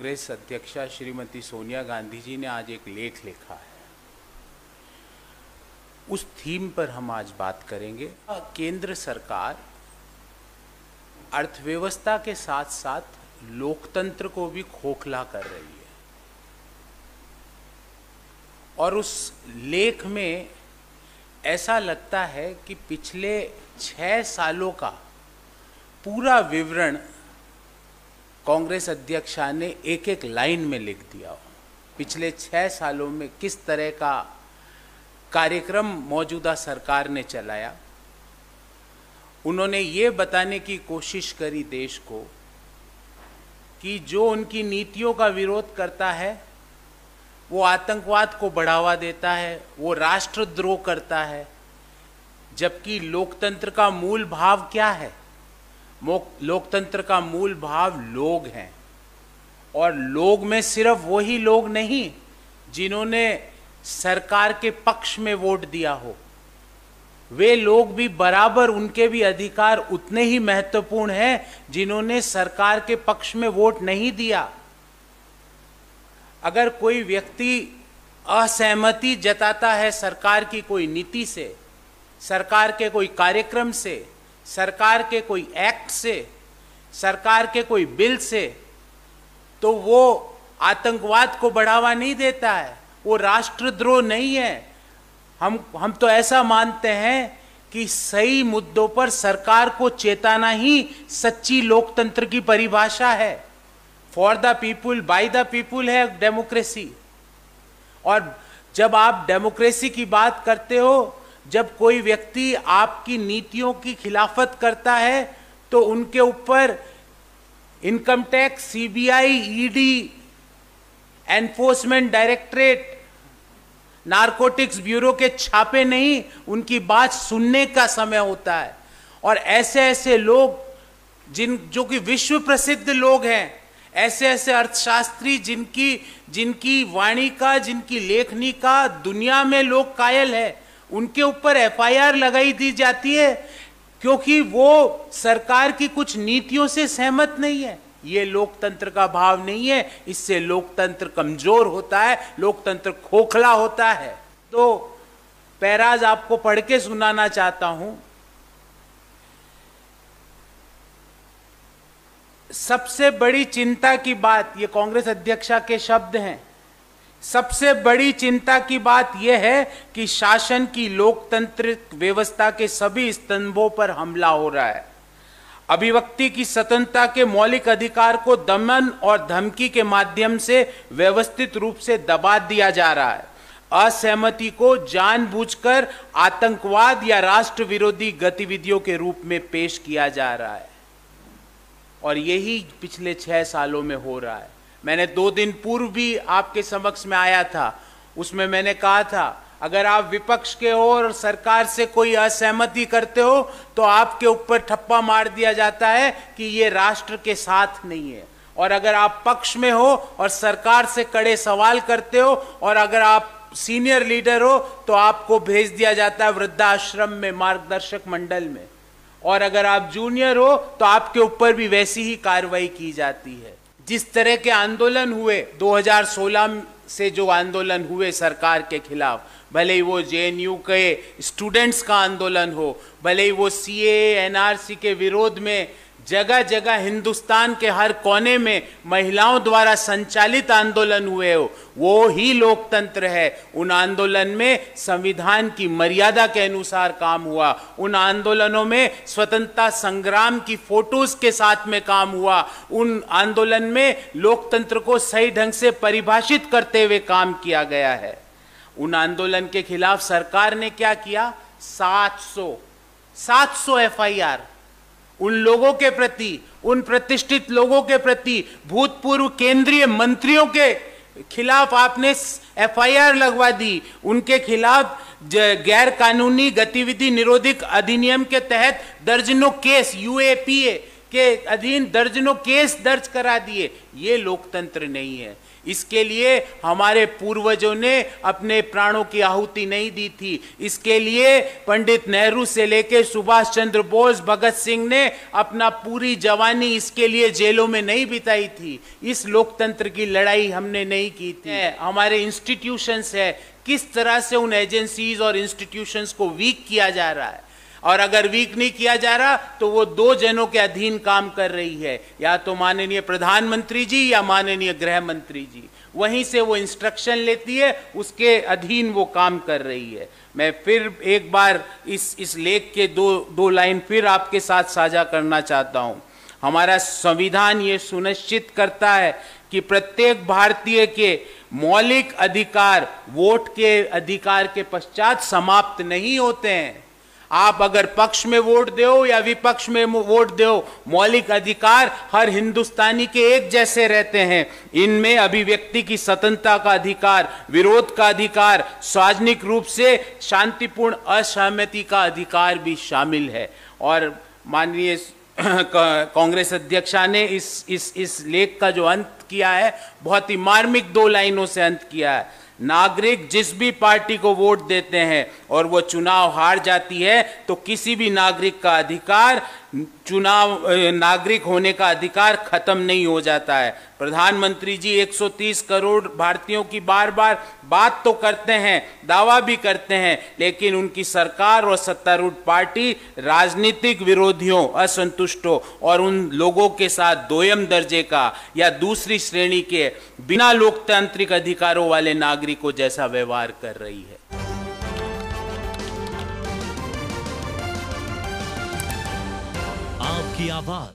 कांग्रेस अध्यक्षा श्रीमती सोनिया गांधी जी ने आज एक लेख लिखा है, उस थीम पर हम आज बात करेंगे। केंद्र सरकार अर्थव्यवस्था के साथ साथ लोकतंत्र को भी खोखला कर रही है और उस लेख में ऐसा लगता है कि पिछले 6 सालों का पूरा विवरण कांग्रेस अध्यक्षा ने एक एक लाइन में लिख दिया हो। पिछले 6 सालों में किस तरह का कार्यक्रम मौजूदा सरकार ने चलाया, उन्होंने ये बताने की कोशिश करी देश को कि जो उनकी नीतियों का विरोध करता है वो आतंकवाद को बढ़ावा देता है, वो राष्ट्रद्रोह करता है, जबकि लोकतंत्र का मूल भाव क्या है? लोकतंत्र का मूल भाव लोग हैं और लोग में सिर्फ वही लोग नहीं जिन्होंने सरकार के पक्ष में वोट दिया हो, वे लोग भी बराबर, उनके भी अधिकार उतने ही महत्वपूर्ण हैं जिन्होंने सरकार के पक्ष में वोट नहीं दिया। अगर कोई व्यक्ति असहमति जताता है सरकार की कोई नीति से, सरकार के कोई कार्यक्रम से, सरकार के कोई एक्ट से, सरकार के कोई बिल से, तो वो आतंकवाद को बढ़ावा नहीं देता है, वो राष्ट्रद्रोह नहीं है। हम तो ऐसा मानते हैं कि सही मुद्दों पर सरकार को चेताना ही सच्ची लोकतंत्र की परिभाषा है। For the people, by the people है डेमोक्रेसी। और जब आप डेमोक्रेसी की बात करते हो, जब कोई व्यक्ति आपकी नीतियों की खिलाफत करता है तो उनके ऊपर income tax, CBI, ED, enforcement directorate, narcotics bureau के छापे नहीं, उनकी बात सुनने का समय होता है। और ऐसे ऐसे लोग जो कि विश्व प्रसिद्ध लोग हैं, ऐसे ऐसे अर्थशास्त्री जिनकी वाणी का, जिनकी लेखनी का दुनिया में लोग कायल है, उनके ऊपर एफआईआर लगाई दी जाती है क्योंकि वो सरकार की कुछ नीतियों से सहमत नहीं है। ये लोकतंत्र का भाव नहीं है, इससे लोकतंत्र कमजोर होता है, लोकतंत्र खोखला होता है। तो पैराज आपको पढ़ के सुनाना चाहता हूं। सबसे बड़ी चिंता की बात, ये कांग्रेस अध्यक्षा के शब्द हैं, सबसे बड़ी चिंता की बात यह है कि शासन की लोकतांत्रिक व्यवस्था के सभी स्तंभों पर हमला हो रहा है। अभिव्यक्ति की स्वतंत्रता के मौलिक अधिकार को दमन और धमकी के माध्यम से व्यवस्थित रूप से दबा दिया जा रहा है। असहमति को जानबूझकर आतंकवाद या राष्ट्र विरोधी गतिविधियों के रूप में पेश किया जा रहा है और यही पिछले 6 सालों में हो रहा है। मैंने 2 दिन पूर्व भी आपके समक्ष में आया था, उसमें मैंने कहा था अगर आप विपक्ष के हो और सरकार से कोई असहमति करते हो तो आपके ऊपर ठप्पा मार दिया जाता है कि ये राष्ट्र के साथ नहीं है, और अगर आप पक्ष में हो और सरकार से कड़े सवाल करते हो और अगर आप सीनियर लीडर हो तो आपको भेज दिया जाता है वृद्धाश्रम में, मार्गदर्शक मंडल में, और अगर आप जूनियर हो तो आपके ऊपर भी वैसी ही कार्रवाई की जाती है। जिस तरह के आंदोलन हुए 2016 से, जो आंदोलन हुए सरकार के खिलाफ, भले ही वो जेएनयू के स्टूडेंट्स का आंदोलन हो, भले ही वो सीएए, एनआरसी के विरोध में जगह जगह हिंदुस्तान के हर कोने में महिलाओं द्वारा संचालित आंदोलन हुए हो, वो ही लोकतंत्र है। उन आंदोलन में संविधान की मर्यादा के अनुसार काम हुआ, उन आंदोलनों में स्वतंत्रता संग्राम की फोटोज के साथ में काम हुआ, उन आंदोलन में लोकतंत्र को सही ढंग से परिभाषित करते हुए काम किया गया है। उन आंदोलन के खिलाफ सरकार ने क्या किया? 700 एफआईआर उन लोगों के प्रति, उन प्रतिष्ठित लोगों के प्रति, भूतपूर्व केंद्रीय मंत्रियों के खिलाफ आपने एफआईआर लगवा दी। उनके खिलाफ गैर कानूनी गतिविधि निरोधक अधिनियम के तहत दर्जनों केस, यूएपीए के अधीन दर्जनों केस दर्ज करा दिए। ये लोकतंत्र नहीं है। इसके लिए हमारे पूर्वजों ने अपने प्राणों की आहुति नहीं दी थी। इसके लिए पंडित नेहरू से लेकर सुभाष चंद्र बोस, भगत सिंह ने अपना पूरी जवानी इसके लिए जेलों में नहीं बिताई थी। इस लोकतंत्र की लड़ाई हमने नहीं की थी। हमारे इंस्टीट्यूशंस है, किस तरह से उन एजेंसीज और इंस्टीट्यूशंस को वीक किया जा रहा है, और अगर वीक नहीं किया जा रहा तो वो दो जनों के अधीन काम कर रही है, या तो माननीय प्रधानमंत्री जी या माननीय गृह मंत्री जी। वहीं से वो इंस्ट्रक्शन लेती है, उसके अधीन वो काम कर रही है। मैं फिर एक बार इस लेख के दो लाइन फिर आपके साथ साझा करना चाहता हूं। हमारा संविधान ये सुनिश्चित करता है कि प्रत्येक भारतीय के मौलिक अधिकार वोट के अधिकार के पश्चात समाप्त नहीं होते हैं। आप अगर पक्ष में वोट दो या विपक्ष में वोट दो, मौलिक अधिकार हर हिंदुस्तानी के एक जैसे रहते हैं। इनमें अभिव्यक्ति की स्वतंत्रता का अधिकार, विरोध का अधिकार, सार्वजनिक रूप से शांतिपूर्ण असहमति का अधिकार भी शामिल है। और माननीय कांग्रेस अध्यक्षा ने इस लेख का जो अंत किया है, बहुत ही मार्मिक 2 लाइनों से अंत किया है। नागरिक जिस भी पार्टी को वोट देते हैं और वो चुनाव हार जाती है, तो किसी भी नागरिक का अधिकार, नागरिक होने का अधिकार खत्म नहीं हो जाता है। प्रधानमंत्री जी 130 करोड़ भारतीयों की बार बार बात तो करते हैं, दावा भी करते हैं, लेकिन उनकी सरकार और सत्तारूढ़ पार्टी राजनीतिक विरोधियों, असंतुष्टों और उन लोगों के साथ दोयम दर्जे का या दूसरी श्रेणी के बिना लोकतांत्रिक अधिकारों वाले नागरिकों जैसा व्यवहार कर रही है। आपकी आवाज।